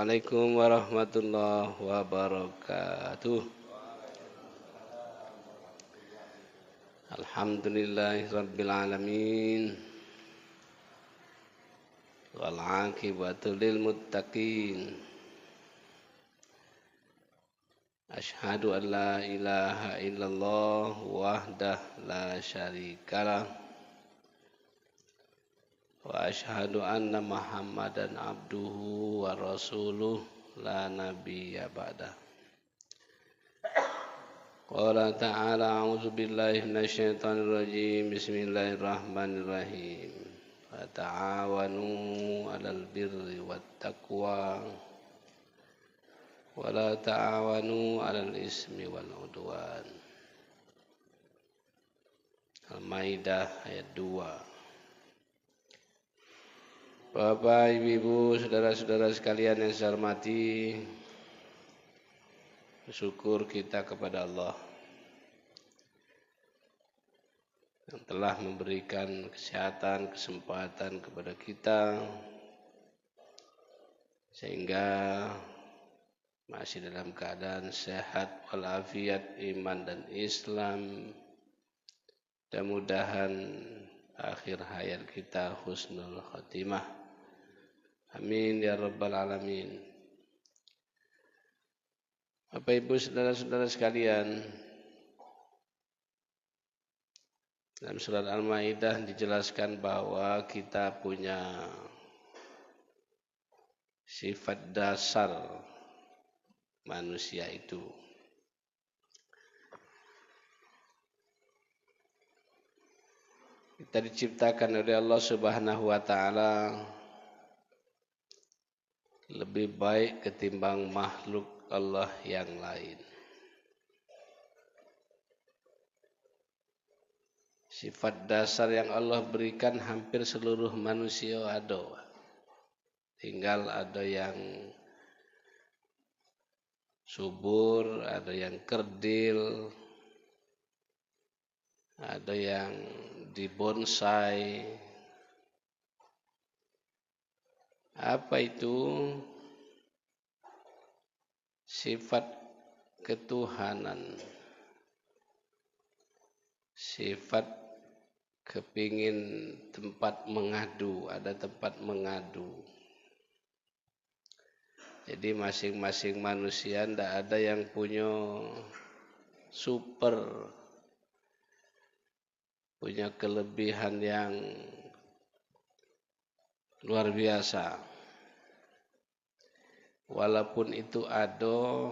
Assalamualaikum warahmatullahi wabarakatuh. Alhamdulillahi alamin. Wal aqibatu lil muttaqin. Asyhadu an la ilaha illallah wahdah la syarikalah. Wa asyhadu anna Muhammadan abduhu wa rasuluh la nabiyya ba'dah. Qala ta'ala a'udzu billahi minasyaitonir rajim. Bismillahirrahmanirrahim. Wa ta'awanu 'alal birri wat taqwa wa la ta'awanu 'alal ismi wal 'udwan. Al-Maidah ayat 2. Bapak, Ibu, saudara-saudara sekalian yang saya hormati, bersyukur kita kepada Allah yang telah memberikan kesehatan, kesempatan kepada kita sehingga masih dalam keadaan sehat walafiat, iman dan Islam. Mudah-mudahan akhir hayat kita husnul khatimah. Amin ya rabbal alamin. Bapak Ibu saudara-saudara sekalian, dalam surat Al-Maidah dijelaskan bahwa kita punya sifat dasar manusia itu. Kita diciptakan oleh Allah Subhanahu wa taala lebih baik ketimbang makhluk Allah yang lain. Sifat dasar yang Allah berikan hampir seluruh manusia ada. Tinggal ada yang subur, ada yang kerdil, ada yang dibonsai. Apa itu? Sifat ketuhanan, sifat kepingin tempat mengadu, ada tempat mengadu. Jadi masing-masing manusia tidak ada yang punya super, punya kelebihan yang luar biasa. Walaupun itu ada,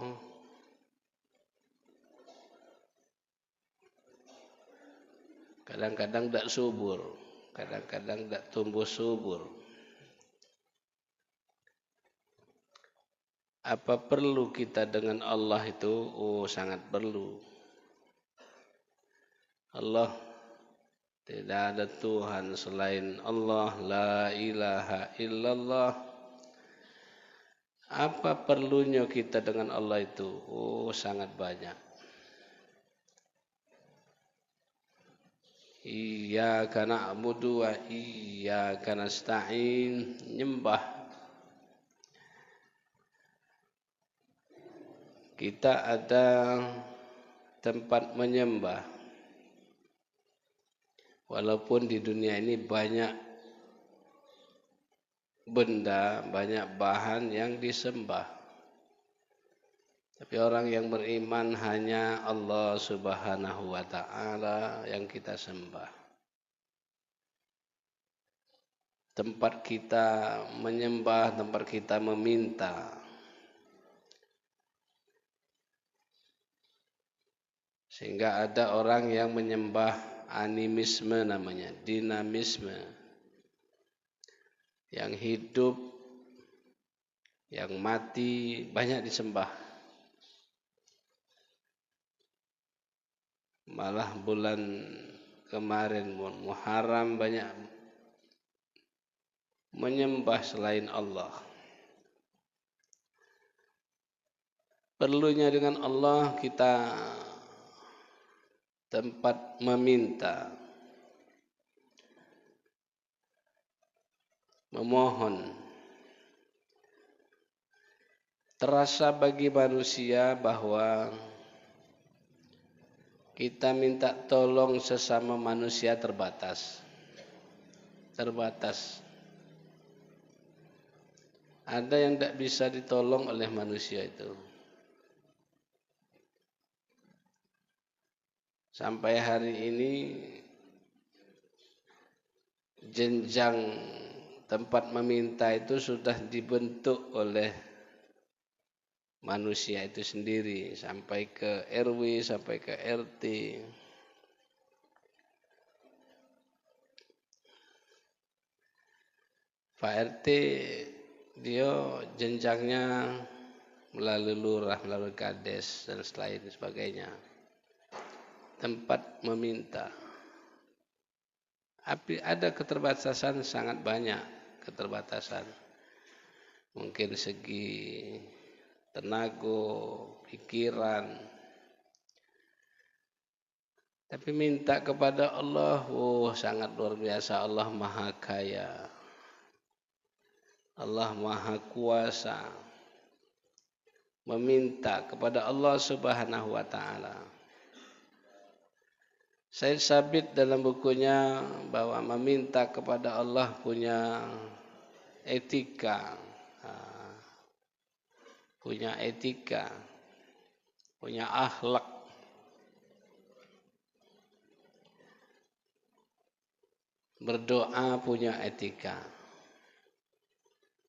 kadang-kadang tidak subur, kadang-kadang tidak tumbuh subur. Apa perlu kita dengan Allah itu? Oh, sangat perlu. Allah, tidak ada Tuhan selain Allah, la ilaha illallah. Apa perlunya kita dengan Allah itu? Oh, sangat banyak. Iyyaka na'budu wa iyyaka nasta'in. Nyembah. Kita ada tempat menyembah. Walaupun di dunia ini banyak benda, banyak bahan yang disembah. Tapi orang yang beriman hanya Allah Subhanahu wa ta'ala yang kita sembah. Tempat kita menyembah, tempat kita meminta. Sehingga ada orang yang menyembah animisme namanya, dinamisme. Yang hidup, yang mati banyak disembah. Malah bulan kemarin Muharram banyak menyembah selain Allah. Perlunya dengan Allah kita tempat meminta, memohon. terasa bagi manusia bahwa kita minta tolong sesama manusia terbatas. Ada yang tidak bisa ditolong oleh manusia itu. Sampai hari ini jenjang tempat meminta itu sudah dibentuk oleh manusia itu sendiri, sampai ke RW, sampai ke RT. Pak RT dia jenjangnya melalui lurah, melalui kades dan lain sebagainya. Tempat meminta. Tapi ada keterbatasan, sangat banyak keterbatasan. Mungkin segi tenaga, pikiran. Tapi minta kepada Allah, sangat luar biasa. Allah Maha Kaya. Allah Maha Kuasa. Meminta kepada Allah Subhanahu wa taala. Said Sabit dalam bukunya bahwa meminta kepada Allah punya etika, punya akhlak. Berdoa punya etika.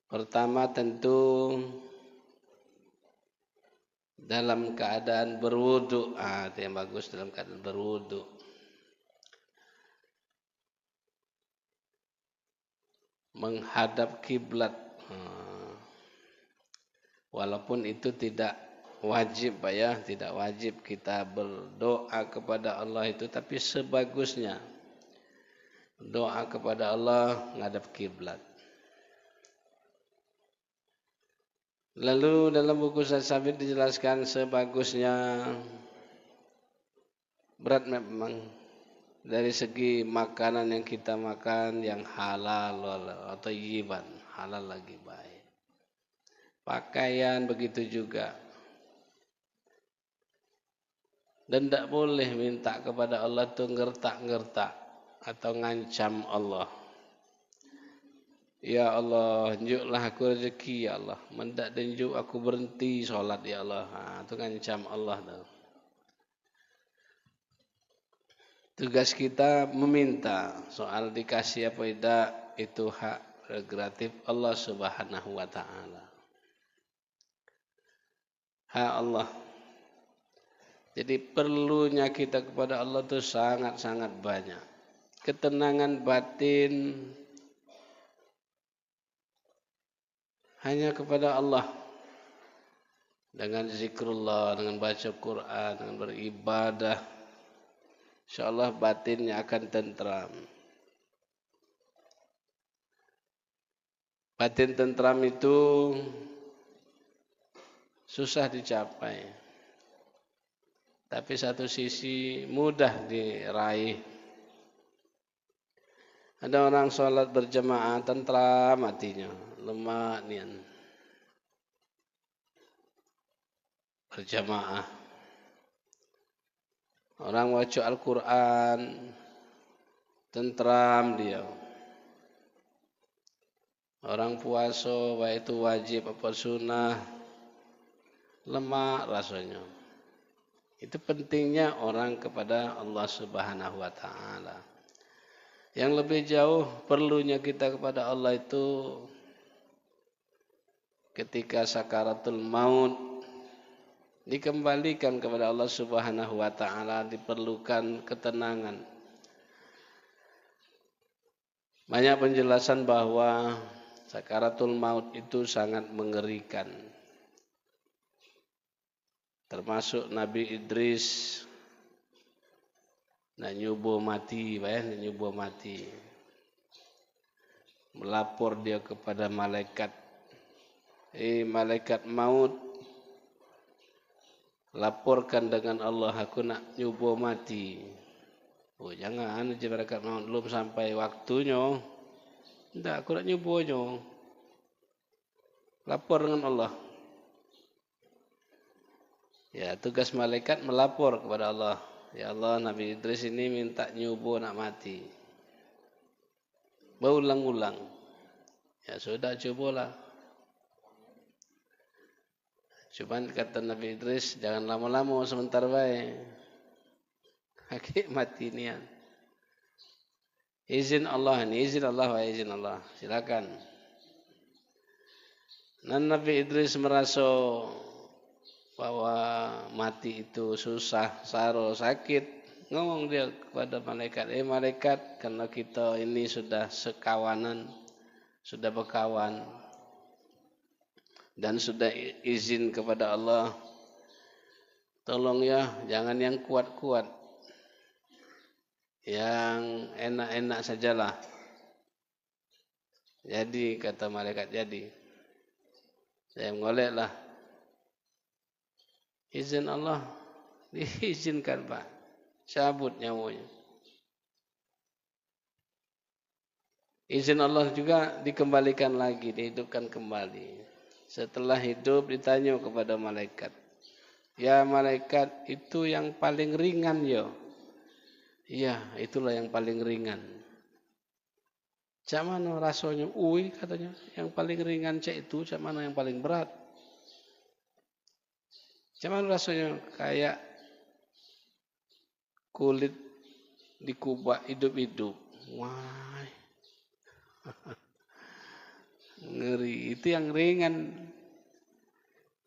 Pertama tentu dalam keadaan berwudu, itu yang bagus, dalam keadaan berwudu. Menghadap kiblat, walaupun itu tidak wajib, Pak ya, tidak wajib kita berdoa kepada Allah itu, tapi sebagusnya doa kepada Allah menghadap kiblat. Lalu dalam buku Said Sabit dijelaskan sebagusnya, berat memang dari segi makanan yang kita makan yang halal atau yiban, halal lagi baik. Pakaian begitu juga. Dan tidak boleh minta kepada Allah itu ngertak-ngertak atau ngancam Allah. Ya Allah, tunjuklah aku rezeki ya Allah. Mendak tunjuk aku berhenti sholat ya Allah. Itu ngancam Allah tuh. Tugas kita meminta, soal dikasih apa tidak itu hak prerogatif Allah Subhanahu wa taala. Hak Allah. Jadi perlunya kita kepada Allah itu sangat-sangat banyak. Ketenangan batin hanya kepada Allah. Dengan zikrullah, dengan baca Quran, dengan beribadah, insyaallah batinnya akan tentram. Batin tentram itu susah dicapai. Tapi satu sisi mudah diraih. Ada orang sholat berjamaah tentram hatinya, lemak nian. Berjamaah. Orang baca Al-Quran, tentram dia. Orang puasa, baik itu wajib apa sunnah, lemak rasanya. Itu pentingnya orang kepada Allah Subhanahu wa taala. Yang lebih jauh perlunya kita kepada Allah itu ketika sakaratul maut dikembalikan kepada Allah Subhanahu wa taala, diperlukan ketenangan. Banyak penjelasan bahwa sakaratul maut itu sangat mengerikan. Termasuk Nabi Idris nak nyubuh mati, nyubuh mati. Melapor dia kepada malaikat, malaikat maut, laporkan dengan Allah, aku nak nyubuh mati. Jangan, malaikat maut belum sampai waktunya. Tidak, aku nak nyubuhnya. Lapor dengan Allah. Ya, tugas malaikat melapor kepada Allah. Ya Allah, Nabi Idris ini minta nyubuh nak mati. Berulang-ulang. Ya sudah, cobalah. Cuman kata Nabi Idris, jangan lama-lama, sebentar baik. Hakik mati nian. Izin Allah ini, izin Allah wa izin Allah. Silakan. Dan Nabi Idris merasa bahwa mati itu susah, saro, sakit. Ngomong dia kepada malaikat, malaikat, karena kita ini sudah sekawanan, sudah berkawan, dan sudah izin kepada Allah, tolong ya, jangan yang kuat-kuat, yang enak-enak sajalah. Jadi kata malaikat, jadi saya mengolehlah. Izin Allah diizinkan Pak, cabut nyawanya. Izin Allah juga dikembalikan lagi, dihidupkan kembali. Setelah hidup ditanya kepada malaikat, ya malaikat, itu yang paling ringan ya? Iya, itulah yang paling ringan. Cak mana rasanya? Katanya, yang paling ringan cak itu, cak mana yang paling berat? Cak mana rasanya? Kayak kulit dikubah hidup-hidup. Wah, ngeri. Itu yang ringan.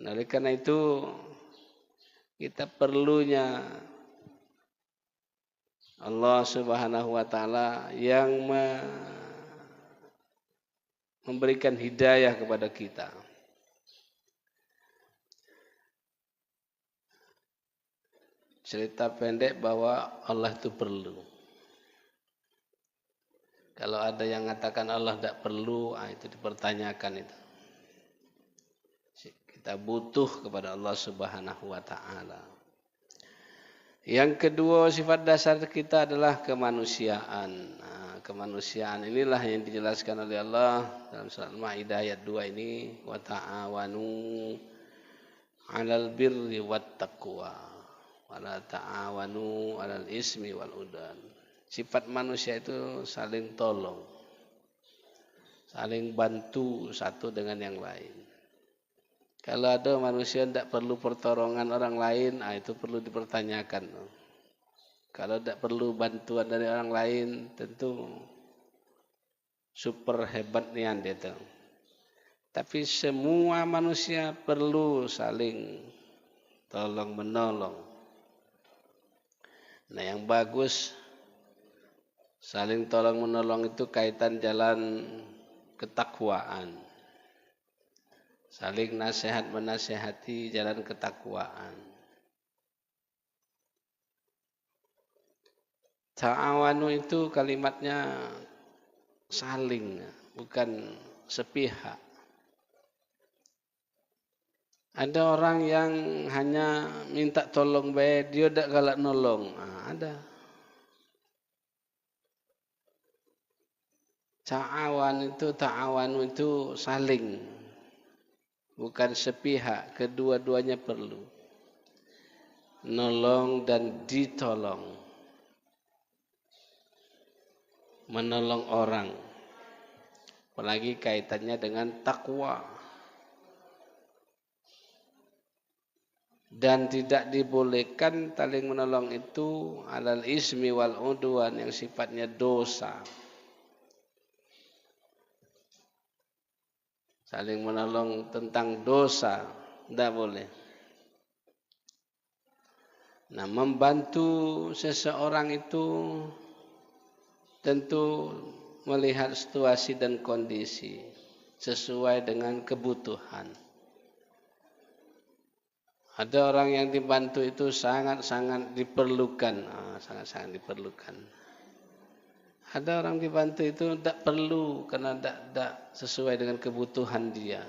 Nah, oleh karena itu kita perlunya Allah Subhanahu wa taala yang memberikan hidayah kepada kita. Cerita pendek bahwa Allah itu perlu. Kalau ada yang mengatakan Allah tidak perlu, itu dipertanyakan itu. Kita butuh kepada Allah Subhanahu wa taala. Yang kedua, sifat dasar kita adalah kemanusiaan. Kemanusiaan inilah yang dijelaskan oleh Allah dalam surat Al-Maidah ayat 2 ini, wa ta'awanu 'alal birri wat taqwa wa la ta'awanu 'alal ismi wal udwan. Sifat manusia itu saling tolong, saling bantu satu dengan yang lain. Kalau ada manusia tidak perlu pertolongan orang lain, itu perlu dipertanyakan. Kalau tidak perlu bantuan dari orang lain, tentu super hebat nian dia. Tapi semua manusia perlu saling tolong menolong. Nah, yang bagus saling tolong menolong itu kaitan jalan ketakwaan. Saling nasihat menasihati jalan ketakwaan. Ta'awanu itu kalimatnya saling, bukan sepihak. Ada orang yang hanya minta tolong baik, dia tidak galak nolong. Ada. Ta'awanu itu saling, bukan sepihak. Kedua-duanya perlu. Nolong dan ditolong. Menolong orang, apalagi kaitannya dengan takwa, dan tidak dibolehkan saling menolong itu alal ismi wal udwan yang sifatnya dosa. Saling menolong tentang dosa tidak boleh. Nah, membantu seseorang itu tentu melihat situasi dan kondisi sesuai dengan kebutuhan. Ada orang yang dibantu itu sangat-sangat diperlukan, sangat-sangat diperlukan. Ada orang dibantu itu tidak perlu karena tidak sesuai dengan kebutuhan dia.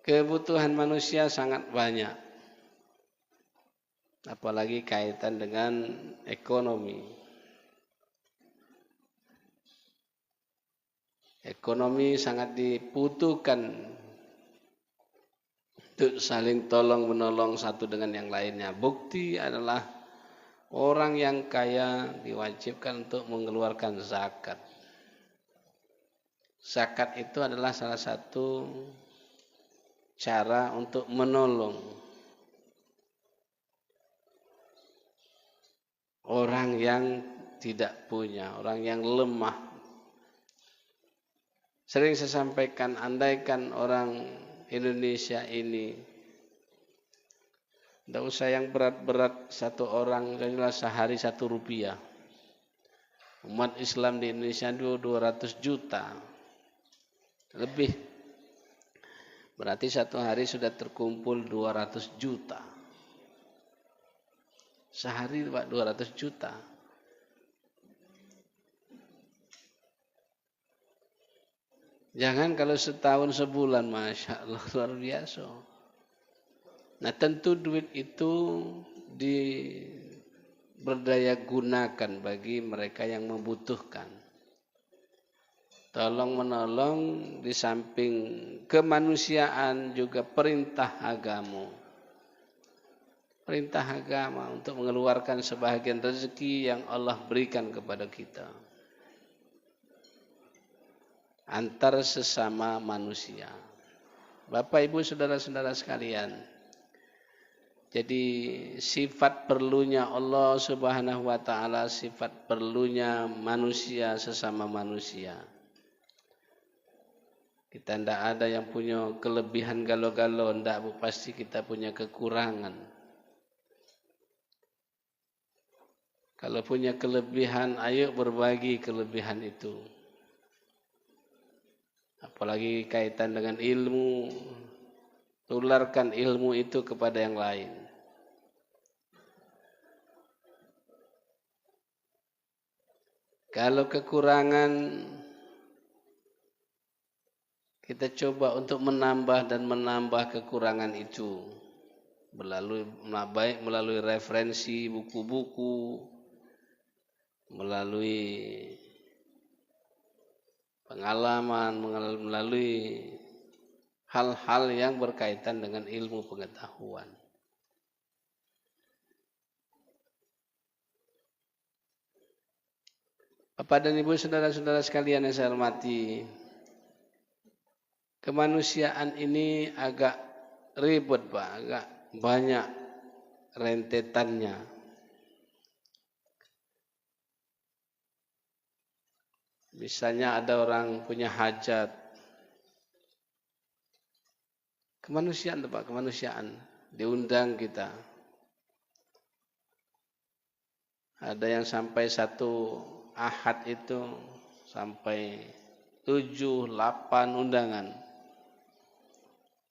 Kebutuhan manusia sangat banyak. Apalagi kaitan dengan ekonomi. Ekonomi sangat dibutuhkan Itu saling tolong menolong satu dengan yang lainnya. Bukti adalah orang yang kaya diwajibkan untuk mengeluarkan zakat. Zakat itu adalah salah satu cara untuk menolong orang yang tidak punya, orang yang lemah. Sering saya sampaikan, andaikan orang Indonesia ini tidak usah yang berat-berat, satu orang adalah sehari 1 rupiah. Umat Islam di Indonesia 200 juta lebih. Berarti satu hari sudah terkumpul 200 juta. Sehari Pak 200 juta. Jangan kalau setahun sebulan, Masya Allah, luar biasa. Nah tentu duit itu berdaya gunakan bagi mereka yang membutuhkan. Tolong menolong di samping kemanusiaan juga perintah agama. Perintah agama untuk mengeluarkan sebahagian rezeki yang Allah berikan kepada kita. Antar sesama manusia. Bapak, Ibu, saudara-saudara sekalian. Jadi sifat perlunya Allah Subhanahu wa taala, sifat perlunya manusia sesama manusia. Kita tidak ada yang punya kelebihan galau-galau, tidak, Bu, pasti kita punya kekurangan. Kalau punya kelebihan, ayo berbagi kelebihan itu. Apalagi kaitan dengan ilmu, tularkan ilmu itu kepada yang lain. Kalau kekurangan, kita coba untuk menambah dan menambah kekurangan itu melalui referensi buku-buku, melalui pengalaman, melalui hal-hal yang berkaitan dengan ilmu pengetahuan. Bapak dan Ibu, saudara-saudara sekalian yang saya hormati, kemanusiaan ini agak ribet, Pak, agak banyak rentetannya. Misalnya ada orang punya hajat. Kemanusiaan, Pak, kemanusiaan. Diundang kita. Ada yang sampai 1 ahad itu sampai 7, 8 undangan.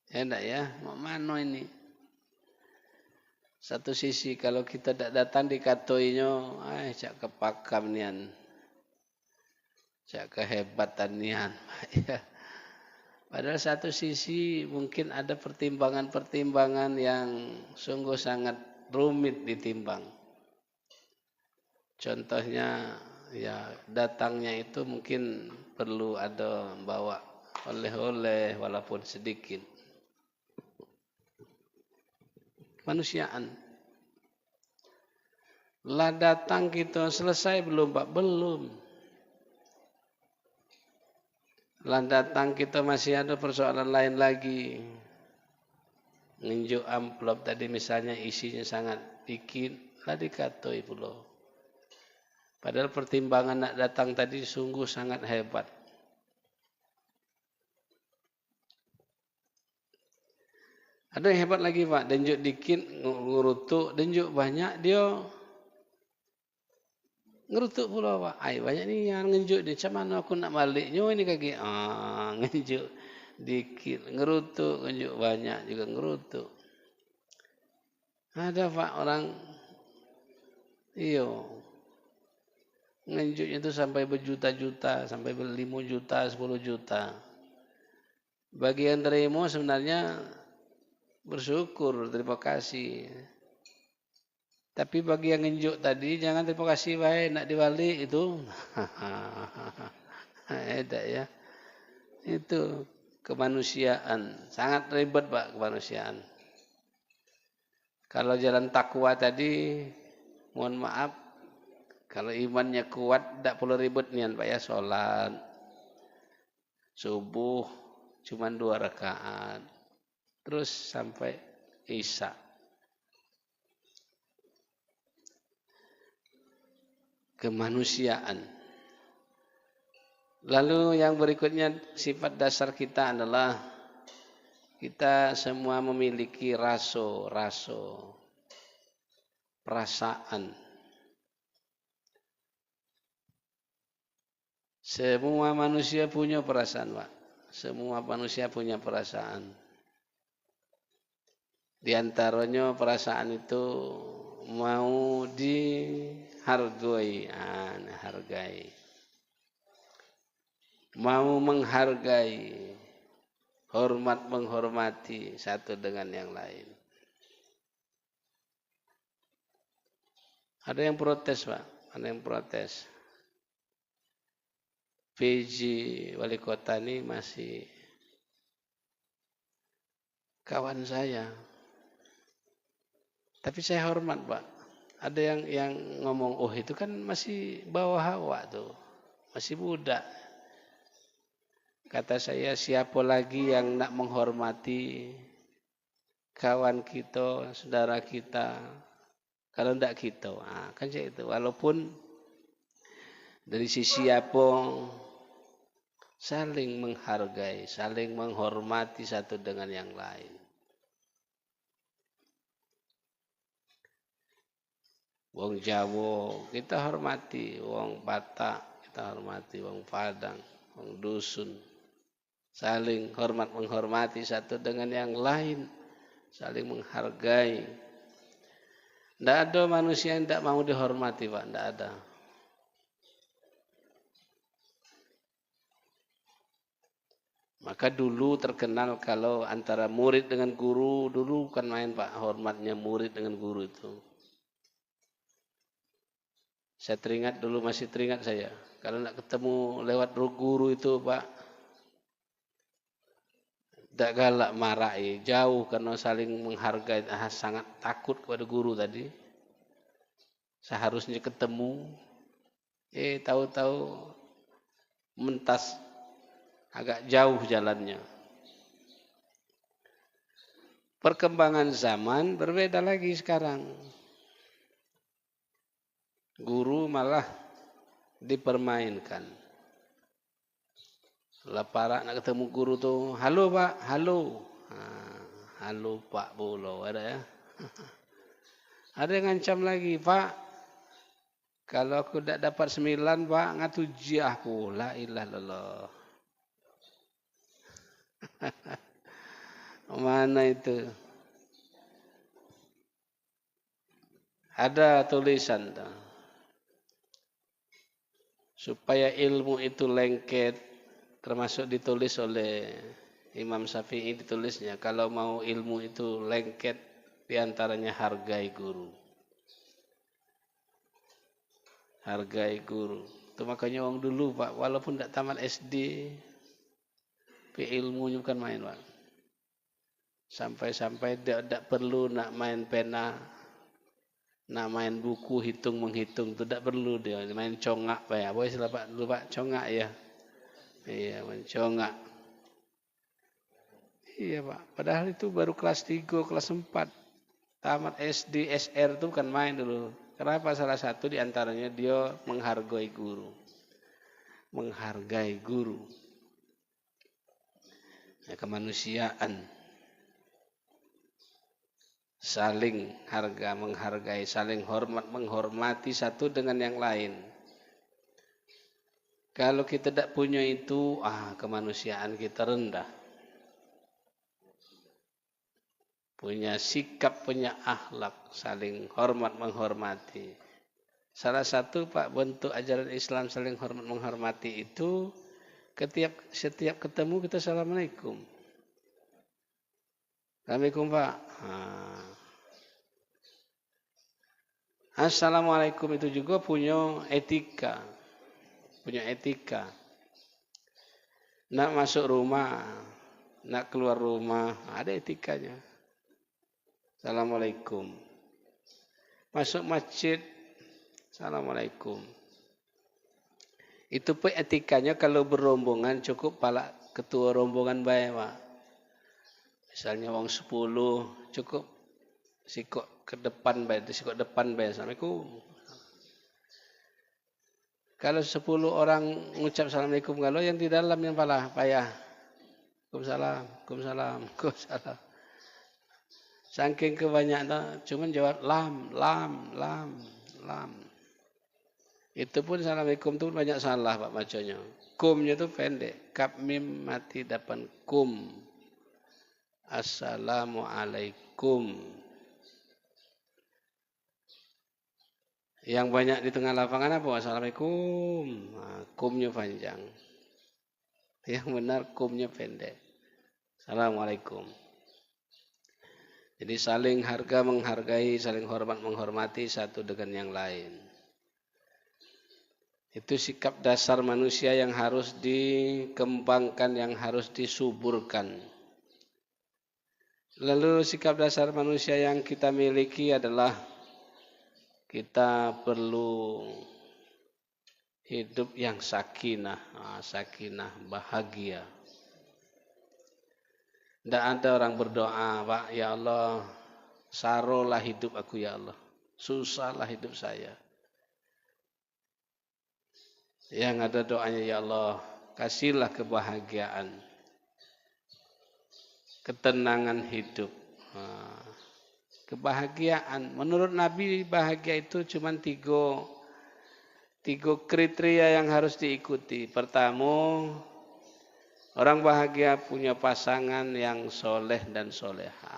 Ya enggak ya? Mau mana ini? Satu sisi kalau kita tidak datang dikatoinya, cak kepakam nian. Cak kehebatan nian. Padahal satu sisi mungkin ada pertimbangan-pertimbangan yang sungguh sangat rumit ditimbang. Contohnya, ya datangnya itu mungkin perlu ada bawa oleh-oleh walaupun sedikit. Kemanusiaan. Lah datang kita selesai belum, Pak? Belum. Lah datang kita masih ada persoalan lain lagi. Nginjuk amplop tadi misalnya isinya sangat dikit, lah dikatoi pula. Padahal pertimbangan nak datang tadi sungguh sangat hebat. Ada yang hebat lagi, Pak, denjuk dikit ngurutuk, denjuk banyak dia ngerutuk pula, Pak. Banyak ni yang ngenjuk dia, macam mana aku nak baliknya ini kaki. Ngenjuk dikit, ngerutuk, ngenjuk banyak juga ngerutuk. Ada, Pak, orang ngenjuknya itu sampai berjuta-juta, sampai 5 juta, 10 juta. Bagi yang terima sebenarnya bersyukur, terima kasih. Tapi bagi yang ngenjuk tadi, jangan terima kasih, baik, nak dibalik itu. Edak ya. Itu. kemanusiaan. Sangat ribet Pak kemanusiaan. Kalau jalan takwa tadi, mohon maaf, kalau imannya kuat, tidak perlu ribet nian Pak ya, sholat subuh cuma 2 rakaat, terus sampai isya. Kemanusiaan. Lalu yang berikutnya sifat dasar kita adalah kita semua memiliki raso, perasaan. Semua manusia punya perasaan, Pak. Semua manusia punya perasaan. Di antaranya perasaan itu mau dihargai, hargai. Mau menghargai, hormat menghormati satu dengan yang lain. Ada yang protes, Pak. Ada yang protes. PJ wali kota ini masih kawan saya. Tapi saya hormat, Pak. Ada yang ngomong, oh itu kan masih bawah hawa tuh. Masih budak. Kata saya, siapa lagi yang nak menghormati kawan kita, saudara kita, kalau tidak kita. Nah, kan itu. Walaupun dari sisi apa, saling menghargai, saling menghormati satu dengan yang lain. Wong Jawa kita hormati, wong Batak kita hormati, wong Padang, wong Dusun. Saling hormat menghormati satu dengan yang lain, saling menghargai. Tidak ada manusia yang tidak mau dihormati, Pak, tidak ada. Maka dulu terkenal kalau antara murid dengan guru, dulu bukan main, Pak, hormatnya murid dengan guru itu. Saya teringat dulu, masih teringat saya. Kalau nak ketemu lewat guru itu, Pak, tidak galak marahi, jauh karena saling menghargai, sangat takut kepada guru tadi. Seharusnya ketemu, tahu-tahu mentas agak jauh jalannya. Perkembangan zaman berbeda lagi sekarang. Guru malah dipermainkan. Lapara nak ketemu guru tuh, halo Pak, halo. Halo Pak Bolo, ada ya. Ada yang ngancam lagi, Pak, kalau aku tidak dapat 9, Pak, ngatu jiah aku. La ilaha illallah. Mana itu? Ada tulisan tuh. Supaya ilmu itu lengket, termasuk ditulis oleh Imam Syafi'i, ditulisnya kalau mau ilmu itu lengket, diantaranya hargai guru. Hargai guru. Itu makanya orang dulu, Pak, walaupun tidak tamat SD, ilmunya bukan main, Pak. Sampai-sampai tidak perlu nak main pena, nak main buku hitung-menghitung, itu tidak perlu dia. Main congak, Pak ya. Boleh sila Pak, dulu Pak, congak ya. Iya, main congak. Iya, Pak. Padahal itu baru kelas 3, kelas 4. Tamat SD, SR itu bukan main dulu. Kenapa? Salah satu diantaranya dia menghargai guru. Menghargai guru. Ya, kemanusiaan. Saling harga menghargai, saling hormat menghormati satu dengan yang lain. Kalau kita tidak punya itu, kemanusiaan kita rendah. Punya sikap, punya akhlak, saling hormat menghormati. Salah satu, Pak, bentuk ajaran Islam saling hormat menghormati itu setiap ketemu kita assalamualaikum. Assalamualaikum, Pak. Assalamualaikum itu juga punya etika. Punya etika. Nak masuk rumah, nak keluar rumah, ada etikanya. Assalamualaikum. Masuk masjid, Assalamualaikum. Itu pun etikanya kalau berombongan cukup pala ketua rombongan baik, Pak. Misalnya wong 10 cukup sikok ke depan baik, sikok depan baik. Assalamualaikum. Kalau 10 orang mengucap Assalamualaikum, kalau yang di dalam yang pala payah. Waalaikumsalam, Waalaikumsalam, Waalaikumsalam. Saking kebanyakan, cuman jawab lam. Itu pun Assalamualaikum itu banyak salah Pak bacanya. Kumnya itu pendek. Kap mim mati depan kum. Assalamualaikum. Yang banyak di tengah lapangan apa? Assalamualaikum. Nah, kumnya panjang. Yang benar kumnya pendek. Assalamualaikum. Jadi saling harga menghargai, saling hormat menghormati satu dengan yang lain. Itu sikap dasar manusia yang harus dikembangkan, yang harus disuburkan. Lalu sikap dasar manusia yang kita miliki adalah kita perlu hidup yang sakinah, bahagia. Tidak ada orang berdoa, Pak, ya Allah, sarolah hidup aku ya Allah, susahlah hidup saya. Yang ada doanya, ya Allah, kasihlah kebahagiaan, ketenangan hidup. Kebahagiaan, menurut Nabi bahagia itu cuma tiga kriteria yang harus diikuti. Pertama, orang bahagia punya pasangan yang soleh dan soleha.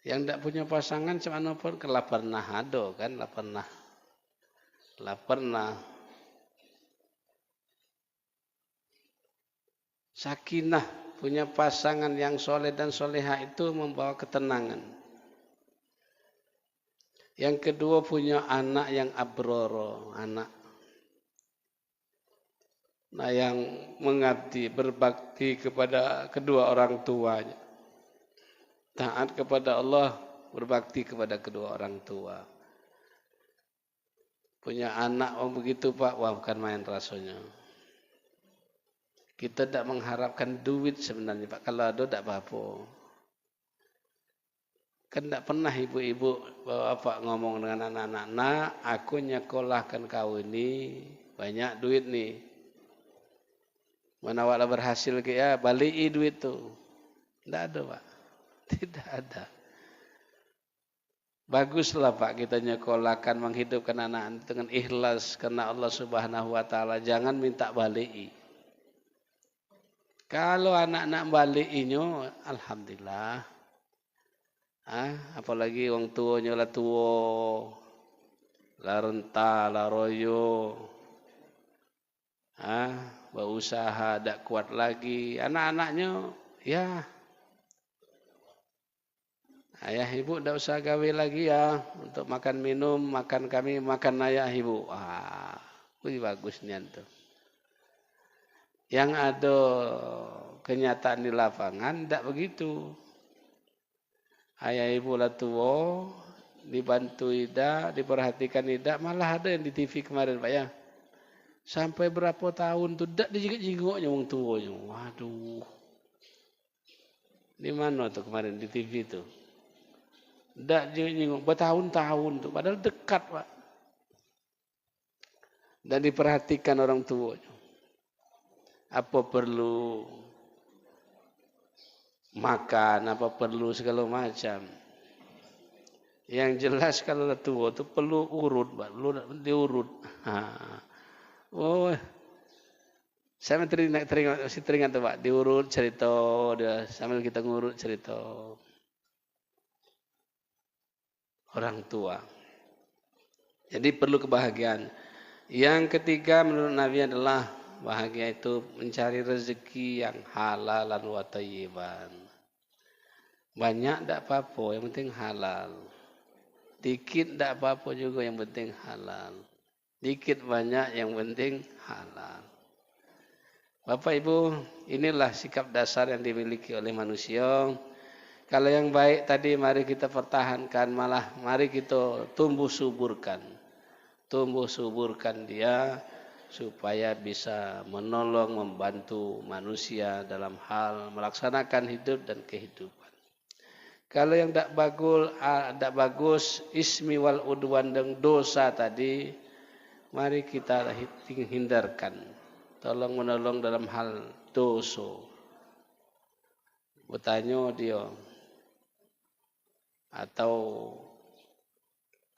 Yang tidak punya pasangan cuma pun kelapernah ado kan, lapernah. Sakinah, punya pasangan yang soleh dan soleha itu membawa ketenangan. Yang kedua punya anak yang abroro, anak yang mengabdi, berbakti kepada kedua orang tuanya. Taat kepada Allah, berbakti kepada kedua orang tua. Punya anak begitu Pak, wah bukan main rasanya. Kita tidak mengharapkan duit sebenarnya Pak, kalau ada tidak apa-apa. Kan tidak pernah ibu-ibu bapak ngomong dengan anak-anak, nak aku nyekolahkan kau ini banyak duit nih. Mana awak berhasil ke ya, bali'i duit tu. Tidak ada Pak, tidak ada. Baguslah Pak kita nyekolahkan, menghidupkan anak dengan ikhlas karena Allah Subhanahu Wa Taala. Jangan minta bali'i. Kalau anak-anak bali'inya, alhamdulillah. Apalagi wong tuanya lah tua, lah renta, lah royo, berusaha tak kuat lagi. Anak-anaknya, ya, ayah ibu tak usah gawe lagi ya untuk makan minum, makan kami, makan ayah ibu. Wih bagusnya tuh. Yang ada kenyataan di lapangan tak begitu. Ayah ibu lah tua, dibantu tidak, diperhatikan tidak, malah ada yang di TV kemarin Pak ya. Sampai berapa tahun tuh tak dijenguk-jenguknya wong tuanya. Waduh. Di mana tuh kemarin di TV tuh? Tak jenguk bertahun-tahun tuh, padahal dekat Pak. Dan diperhatikan orang tuanya. Apa perlu makan, apa perlu segala macam. Yang jelas kalau tua itu perlu urut, perlu diurut. Oh, saya teringat tuh Pak, diurut cerita, dia sambil kita ngurut cerita orang tua. Jadi perlu kebahagiaan. Yang ketiga menurut Nabi adalah bahagia itu mencari rezeki yang halal dan wa thayyiban. Banyak tak apa-apa, yang penting halal. Dikit tak apa-apa juga, yang penting halal. Dikit banyak, yang penting halal. Bapak Ibu, inilah sikap dasar yang dimiliki oleh manusia. Kalau yang baik tadi mari kita pertahankan, malah mari kita tumbuh suburkan. Tumbuh suburkan dia supaya bisa menolong, membantu manusia dalam hal melaksanakan hidup dan kehidupan. Kalau yang tak bagus, ismi wal udwan dan dosa tadi, mari kita hindarkan. Tolong menolong dalam hal dosa. Bertanya dia atau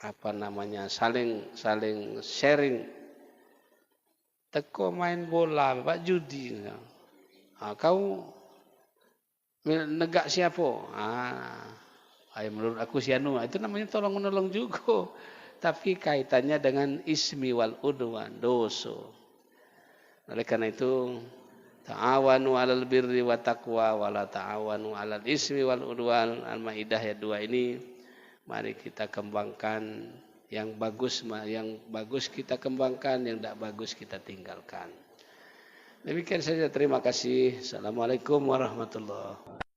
apa namanya saling sharing. Teko main bola, Pak judi. Kau negak siapa? Menurut aku si anu, itu namanya tolong menolong juga. Tapi kaitannya dengan ismi wal udwan, dosa. Oleh karena itu, ta'awanu 'alal birri wa taqwa wa la ta'awanu 'alal ismi wal udwan. Al-Maidah ayat 2 ini mari kita kembangkan yang bagus kita kembangkan, yang tidak bagus kita tinggalkan. Demikian saja, terima kasih. Assalamualaikum warahmatullahi wabarakatuh.